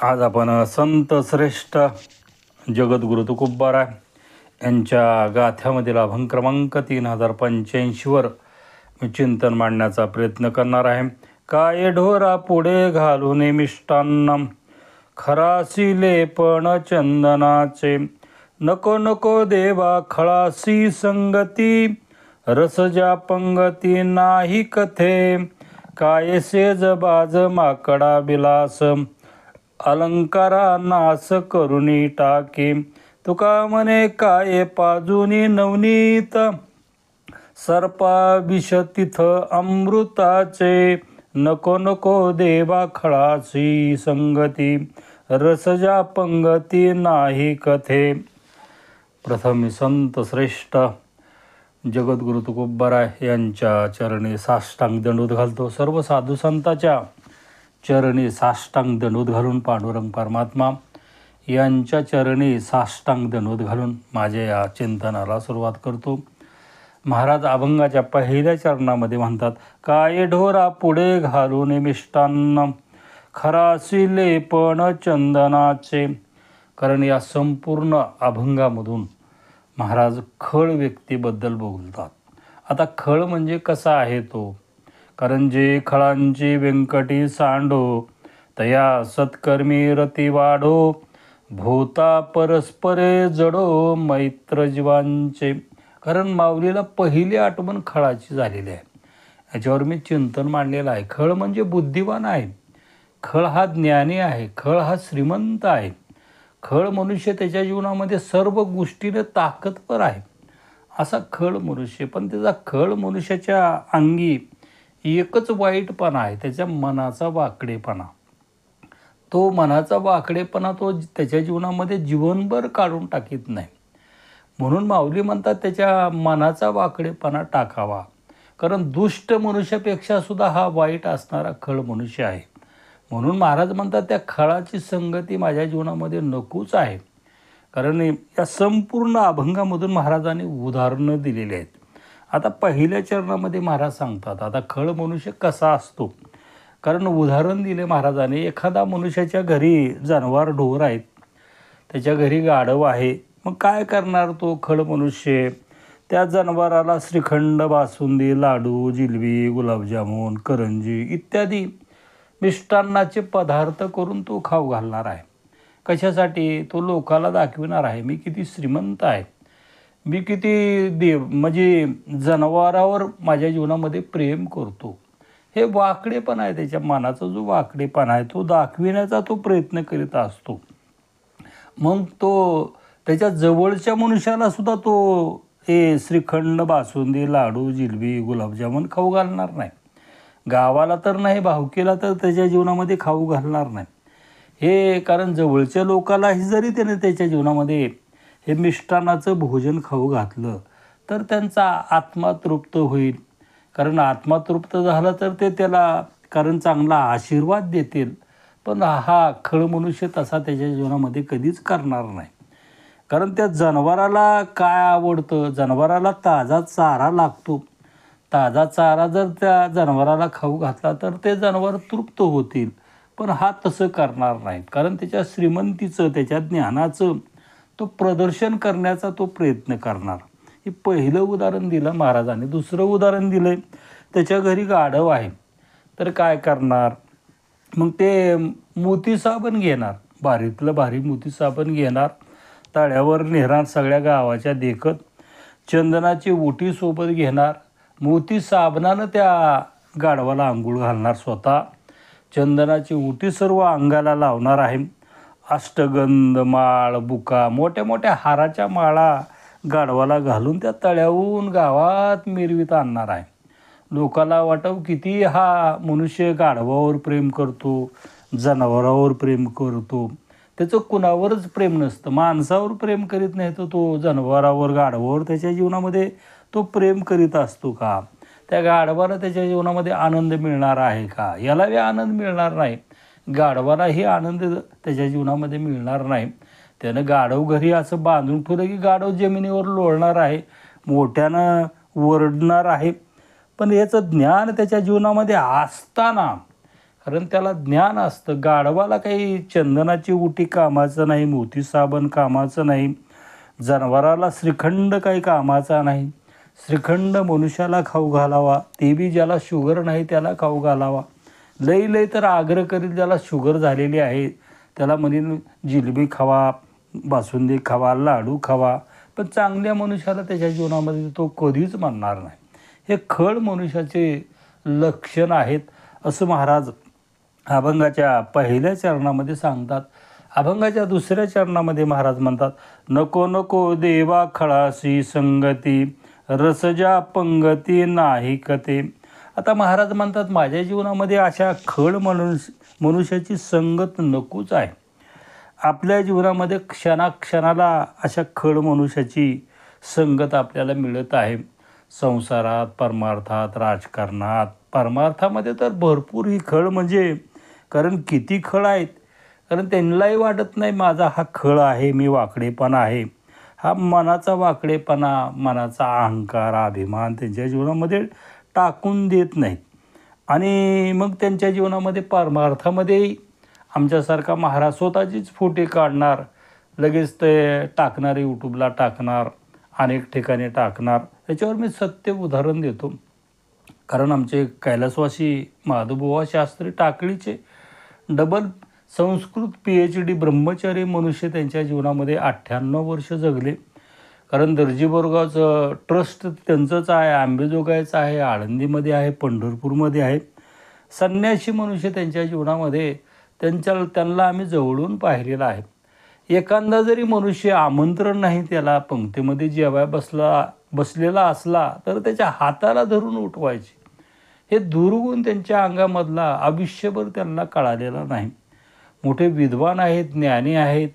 आज आपण संत श्रेष्ठ जगद्गुरु तुकोबाराय यांच्या गाथ्यामधील अभंग क्रमांक 3085वर मी चिंतन मांडण्याचा प्रयत्न करणार आहे. काय ढोरा पुढे घालून मिष्टान्न, खरासी लेपण चंदनाचे. नको नको देवा खळासी संगती, रस ज्या पंगती नाही कथे. काय सेज बाज माकडा बिलास, अलंकारा नास करुणी टाके. तुका म्हणे काय पाजुनी नवनीत, सर्पा विष तिथ अमृताचे. नको नको देवा खळासी संगती, रस ज्या पंगती नाही कथे. प्रथम संत श्रेष्ठ जगद्गुरु तुकोबाराय यांच्या चरणी साष्टांग दंडवत घालतो. सर्व साधू संतांच्या चरणी साष्टांग दंडवत घालून पांडुरंग परमात्मा यांच्या चरणी साष्टांग दंडवत घालून माझ्या या चिंतनाला सुरुवात करतो. महाराज अभंगाच्या पहिल्या चरणामध्ये म्हणतात, काय ढोरा पुढे घालून मिष्टान्न, खरासी लेपण चंदनाचे. कारण या संपूर्ण अभंगामधून महाराज खळ व्यक्तीबद्दल बोलतात. आता खळ म्हणजे कसा आहे तो, कारण जे खळांची व्यंकटी सांडो, तया सत्कर्मी रती वाढो. भूता परस्परे जडो मैत्र जीवांचे. कारण माऊलीला पहिली आठवण खळाची झालेली आहे. याच्यावर मी चिंतन मांडलेलं आहे. खळ म्हणजे बुद्धिवान आहे, खळ हा ज्ञानी आहे, खळ हा श्रीमंत आहे. खळ मनुष्य त्याच्या जीवनामध्ये सर्व गोष्टीने ताकदवर आहे असा खळ मनुष्य. पण त्याचा खळ मनुष्याच्या अंगी एकच वाईटपणा आहे, त्याच्या मनाचा वाकडेपणा. तो मनाचा वाकडेपणा तो त्याच्या जीवनामध्ये जीवनभर काढून टाकीत नाही. म्हणून माऊली म्हणतात त्याच्या मनाचा वाकडेपणा टाकावा. कारण दुष्ट मनुष्यापेक्षा सुद्धा हा वाईट असणारा खळ मनुष्य आहे. म्हणून महाराज म्हणतात त्या खळाची संगती माझ्या जीवनामध्ये नकोच आहे. कारण या संपूर्ण अभंगामधून महाराजांनी उदाहरणं दिलेली आहेत. आता पहिल्या चरणामध्ये महाराज सांगतात आता खळ मनुष्य कसा असतो. कारण उदाहरण दिले महाराजांनी. एखादा मनुष्याच्या घरी जनावर ढोर आहेत, त्याच्या घरी गाढव आहे. मग काय करणार तो खळ मनुष्य? त्या जनावराला श्रीखंड, बासुंदी, लाडू, जिलबी, गुलाबजामुन, करंजी इत्यादी मिष्टान्नाचे पदार्थ करून तो खाऊ घालणार आहे. कशासाठी? तो लोकाला दाखविणार आहे मी किती श्रीमंत आहे, मी किती म्हणजे जनावरावर माझ्या जीवनामध्ये प्रेम करतो. हे वाकडेपणा आहे, त्याच्या मनाचा जो वाकडेपणा आहे तो दाखविण्याचा तो प्रयत्न करीत असतो. मग तो त्याच्या जवळच्या मनुष्याला सुद्धा तो हे श्रीखंड, बासुंदी, लाडू, जिलबी, गुलाबजामुन खाऊ घालणार नाही. गावाला तर नाही, भावकीला तर त्याच्या जीवनामध्ये खाऊ घालणार नाही. हे कारण जवळच्या लोकालाही जरी त्याने त्याच्या जीवनामध्ये हे मिष्टान्नाचं भोजन खाऊ घातलं तर त्यांचा आत्मा तृप्त होईल. कारण आत्मा तृप्त झाला तर ते त्याला कारण चांगला आशीर्वाद देतील. पण हा खळ मनुष्य तसा त्याच्या जीवनामध्ये कधीच करणार नाही. कारण त्या जनावराला काय आवडतं? जनावराला ताजा चारा लागतो. ताजा चारा जर त्या जनावराला खाऊ घातला तर ते जनावर तृप्त होतील. पण हा तसं करणार नाही. कारण त्याच्या श्रीमंतीचं, त्याच्या ज्ञानाचं तो प्रदर्शन करण्याचा तो प्रयत्न करणार. हे पहिलं उदाहरण दिलं महाराजांनी. दुसरं उदाहरण दिलं, त्याच्या घरी गाढव आहे तर काय करणार? मग ते मोती साबण घेणार, भारीतलं भारी मोती साबण घेणार, तळ्यावर नेणार, सगळ्या गावाच्या देखत चंदनाची ओटी सोबत घेणार, मोती साबणानं त्या गाढवाला आंघोळ घालणार, स्वतः चंदनाची ओटी सर्व अंगाला लावणार आहे. अष्टगंध, माळ, बुका, मोठ्या मोठ्या हाराच्या माळा गाढवाला घालून त्या तळ्याहून गावात मिरवीत आणणार आहे. लोकाला वाटव किती हा मनुष्य गाढवावर प्रेम करतो, जनावरावर प्रेम करतो. त्याचं कुणावरच प्रेम नसतं, माणसावर प्रेम करीत नाही तर तो जनावरावर, गाढवावर त्याच्या जीवनामध्ये तो प्रेम करीत असतो का? त्या गाढवाला त्याच्या जीवनामध्ये आनंद मिळणार आहे का? यालाही आनंद मिळणार नाही, गाढवालाही आनंद त्याच्या जीवनामध्ये मिळणार नाही. त्यानं गाढव घरी असं बांधून ठेवलं की गाढव जमिनीवर लोळणार आहे, मोठ्यानं वरडणार आहे. पण याचं ज्ञान त्याच्या जीवनामध्ये असताना कारण त्याला ज्ञान असतं. गाढवाला काही चंदनाची उटी कामाचं नाही, मोती साबण कामाचं नाही, जनावराला श्रीखंड काही कामाचा नाही. श्रीखंड मनुष्याला खाऊ घालावा, ते बी ज्याला शुगर नाही त्याला खाऊ घालावा. लई लई तर आग्रह करील ज्याला शुगर झालेली आहे त्याला म्हणेल जिलेबी खावा, बासुंदी खावा, लाडू खावा. पण चांगल्या मनुष्याला त्याच्या जीवनामध्ये तो कधीच म्हणणार नाही. हे खळ मनुष्याचे लक्षण आहेत असं महाराज अभंगाच्या पहिल्या चरणामध्ये सांगतात. अभंगाच्या दुसऱ्या चरणामध्ये महाराज म्हणतात, नको नको देवा खळासी संगती, रसजा पंगती नाही कते. आता महाराज म्हणतात माझ्या जीवनामध्ये अशा खळ मनुष्याची संगत नकोच आहे. आपल्या जीवनामध्ये क्षणाक्षणाला अशा खळ मनुष्याची संगत आपल्याला मिळत आहे. संसारात, परमार्थात, राजकारणात. परमार्थामध्ये तर भरपूर ही खळ म्हणजे, कारण किती खळ आहेत. कारण त्यांनाही वाटत नाही माझा हा खळ आहे, मी वाकडेपणा आहे. हा मनाचा वाकडेपणा, मनाचा अहंकार, अभिमान त्यांच्या जीवनामध्ये टाकून देत नाहीत. आणि मग त्यांच्या जीवनामध्ये परमार्थामध्येही आमच्यासारखा महाराज स्वतःचीच फोटे काढणार, लगेच ते टाकणार, यूट्यूबला टाकणार, अनेक ठिकाणी टाकणार. त्याच्यावर मी सत्य उदाहरण देतो. कारण आमचे कैलासवासी माधवबुवा शास्त्री टाकळीचे डबल संस्कृत PhD ब्रह्मचारी मनुष्य त्यांच्या जीवनामध्ये 98 वर्ष जगले. कारण दर्जी बोरगावचं ट्रस्ट त्यांचंच आहे, आंबेजोगाईचं आहे, आळंदीमध्ये आहे, पंढरपूरमध्ये आहे. संन्यासी मनुष्य त्यांच्या जीवनामध्ये त्यांना आम्ही जवळून पाहिलेलं आहे. एखादा जरी मनुष्य आमंत्रण नाही त्याला पंक्तीमध्ये जेवाय बसलेला असला तर त्याच्या हाताला धरून उठवायचे. हे दुर्गुण त्यांच्या अंगामधला आयुष्यभर त्यांना कळालेला नाही. मोठे विद्वान आहेत, ज्ञानी आहेत.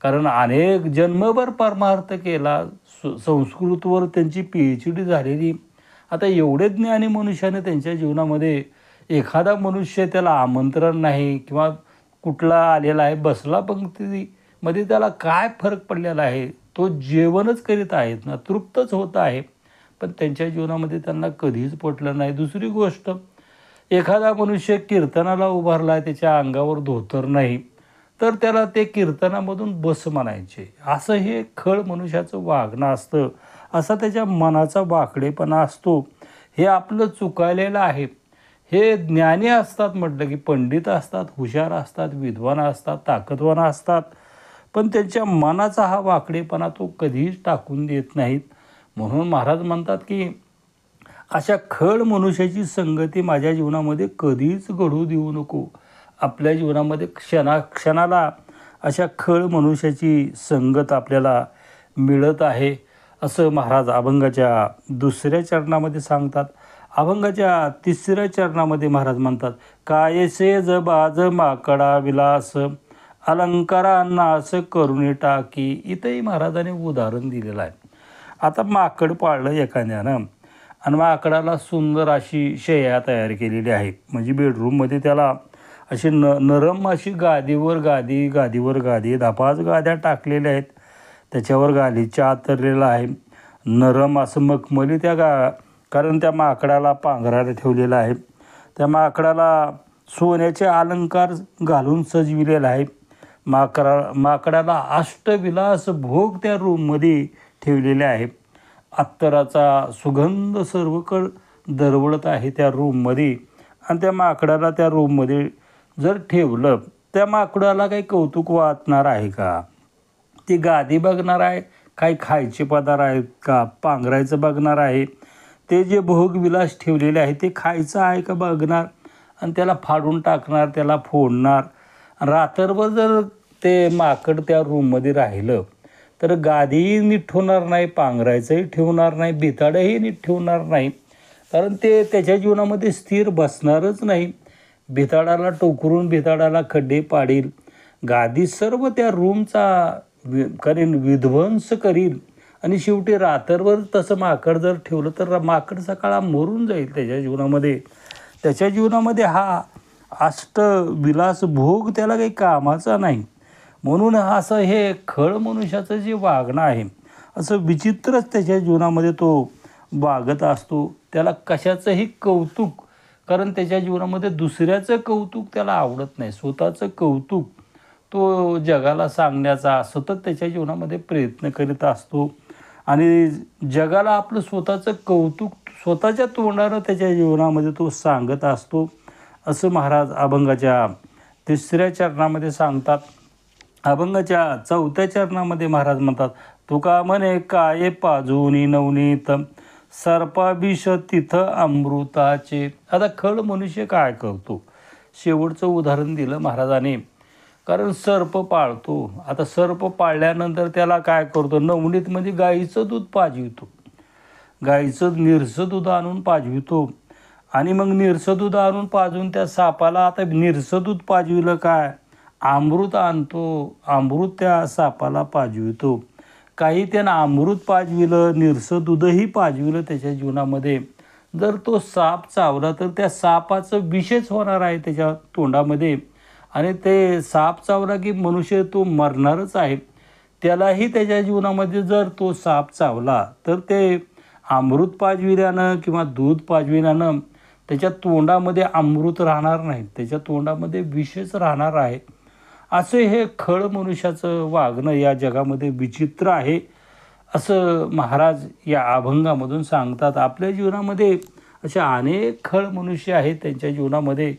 कारण अनेक जन्मभर परमार्थ केला, संस्कृतवर त्यांची PhD झालेली. आता एवढे ज्ञानी मनुष्याने त्यांच्या जीवनामध्ये एखादा मनुष्य त्याला आमंत्रण नाही किंवा कुठला आलेला आहे बसला पंक्तीमध्ये, त्याला काय फरक पडलेला आहे? तो जेवणच करीत आहेत ना, तृप्तच होत आहे. पण त्यांच्या जीवनामध्ये त्यांना कधीच पटलं नाही. दुसरी गोष्ट, एखादा मनुष्य कीर्तनाला उभारला आहे, त्याच्या अंगावर धोतर नाही तर त्याला ते कीर्तनामधून बस म्हणायचे. असं हे खळ मनुष्याचं वागणं असतं, असा त्याच्या मनाचा वाकडेपणा असतो. हे आपलं चुकायलेलं आहे. हे ज्ञानी असतात म्हटलं की पंडित असतात, हुशार असतात, विद्वान असतात, ताकदवान असतात. पण त्यांच्या मनाचा हा वाकडेपणा तो कधीच टाकून देत नाहीत. म्हणून महाराज म्हणतात की अशा खळ मनुष्याची संगती माझ्या जीवनामध्ये कधीच घडू देऊ नको. आपल्या जीवनामध्ये क्षणाला अशा खळ मनुष्याची संगत आपल्याला मिळत आहे असं महाराज अभंगाच्या दुसऱ्या चरणामध्ये सांगतात. अभंगाच्या तिसऱ्या चरणामध्ये महाराज म्हणतात, कायसे ज बाज माकडा विलास, अलंकारा नास करुणी टाकी. इथंही महाराजांनी उदाहरण दिलेलं आहे. आता माकड पाळलं एखाद्यानं आणि माकडाला सुंदर अशी शय्या तयार केलेली आहे. म्हणजे बेडरूममध्ये त्याला अशी नरम अशी गादीवर गादी 10-5 गाद्या टाकलेल्या आहेत. त्याच्यावर गालीच्या आतरलेला आहे. नरम असं मखमली कारण त्या माकडाला पांघरायला ठेवलेलं आहे. त्या माकडाला सोन्याचे अलंकार घालून सजविलेला आहे. माकडाला अष्टविलास भोग त्या रूममध्ये ठेवलेले आहे. अत्तराचा सुगंध सर्वकडे दरवळत आहे त्या रूममध्ये. आणि त्या माकडाला त्या रूममध्ये जर ठेवलं, त्या माकडाला काही कौतुक वाटणार आहे का? ती गादी बघणार आहे, काही खायचे पदार्थ आहेत का, पांघरायचं बघणार आहे, ते जे भोगविलास ठेवलेले आहे ते खायचं आहे का बघणार. आणि त्याला फाडून टाकणार, त्याला फोडणार. रात्रभर जर ते माकड त्या रूममध्ये राहिलं तर गादीही नीट ठेवणार नाही, पांघरायचंही ठेवणार नाही, बिताडंही नीट ठेवणार नाही. कारण ते त्याच्या जीवनामध्ये स्थिर बसणारच नाही. बिताडाला टोकरून बिताडाला खड्डे पाडील, गादी सर्व त्या रूमचा विध्वंस करील. आणि शेवटी रात्रभर तसं माकड जर ठेवलं तर माकड सकाळ मरून जाईल त्याच्या जीवनामध्ये. त्याच्या जीवनामध्ये हा अष्टविलास भोग त्याला काही कामाचा नाही. म्हणून असं हे खळ मनुष्याचं जे वागणं आहे असं विचित्रच त्याच्या जीवनामध्ये तो वागत असतो. त्याला कशाचंही कौतुक कारण त्याच्या जीवनामध्ये दुसऱ्याचं कौतुक त्याला आवडत नाही. स्वतःचं कौतुक तो जगाला सांगण्याचा सतत त्याच्या जीवनामध्ये प्रयत्न करीत असतो आणि जगाला आपलं स्वतःचं कौतुक स्वतःच्या तोंडानं त्याच्या जीवनामध्ये तो सांगत असतो, असं महाराज अभंगाच्या 3ऱ्या चरणामध्ये सांगतात. अभंगाच्या 4थ्या चरणामध्ये महाराज म्हणतात, तुका म्हणे काय पाजूनी नवनीत सर्पाभिष तिथं अमृताचे. आता खळ मनुष्य काय करतो? शेवटचं उदाहरण दिलं महाराजाने. कारण सर्प पाळतो. आता सर्प पाळल्यानंतर त्याला काय करतो? नवनीतमध्ये गाईचं दूध पाजवितो. गाईचं निरसं दूध आणून पाजवितो आणि मग निरसं दूध आणून पाजून त्या सापाला, आता निरसं दूध पाजविलं काय? अमृत आणतो, अमृत त्या सापाला पाजवितो. काही त्यानं अमृत पाजविलं, निरसं दूधही पाजविलं त्याच्या जीवनामध्ये. जर तो साप चावला तर त्या सापाचं विषच होणार आहे त्याच्या तोंडामध्ये आणि ते साप चावला की मनुष्य तो मरणारच आहे. त्यालाही त्याच्या जीवनामध्ये जर तो साप चावला तर ते अमृत पाजविल्यानं किंवा दूध पाजविल्यानं त्याच्या तोंडामध्ये अमृत राहणार नाही, त्याच्या तोंडामध्ये विषच राहणार आहे. असं हे खळ मनुष्याचं वागणं या जगामध्ये विचित्र आहे, असं महाराज या अभंगामधून सांगतात. आपल्या जीवनामध्ये अशा अनेक खळ मनुष्य आहेत त्यांच्या जीवनामध्ये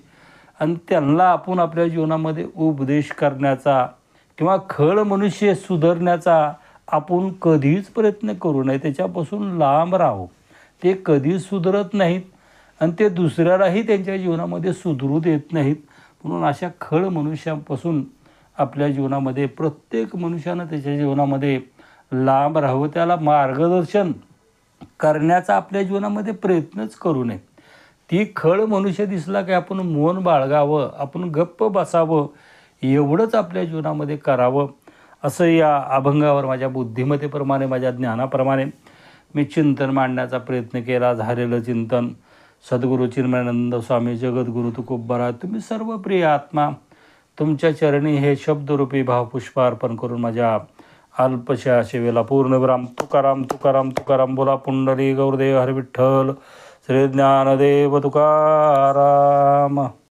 आणि त्यांना आपण आपल्या जीवनामध्ये उपदेश करण्याचा किंवा खळ मनुष्य सुधारण्याचा आपण कधीच प्रयत्न करू नये. त्याच्यापासून लांब राहू. ते कधीच सुधारत नाहीत आणि ते दुसऱ्यालाही त्यांच्या जीवनामध्ये सुधरू देत नाहीत. म्हणून अशा खळ मनुष्यापासून आपल्या जीवनामध्ये प्रत्येक मनुष्यानं त्याच्या जीवनामध्ये लांब राहावं. त्याला मार्गदर्शन करण्याचा आपल्या जीवनामध्ये प्रयत्नच करू नये. ती खळ मनुष्य दिसला की आपण मौन बाळगावं, आपण गप्प बसावं, एवढंच आपल्या जीवनामध्ये करावं. असं या अभंगावर माझ्या बुद्धिमत्तेप्रमाणे, माझ्या ज्ञानाप्रमाणे मी चिंतन मांडण्याचा प्रयत्न केला. झालेलं चिंतन सद्गुरू चिन्मयानंद स्वामी जगद्गुरू तुकोबारा तुम्ही सर्व प्रिय आत्मा तुमच्या चरणी हे शब्दरूपी भावपुष्पार्पण करून माझ्या अल्पशा सेवेला पूर्णविराम. तुकाराम तुकाराम तुकाराम. बोला पुंडली गौरदेव हरी विठ्ठल श्री ज्ञानदेव तुकाराम.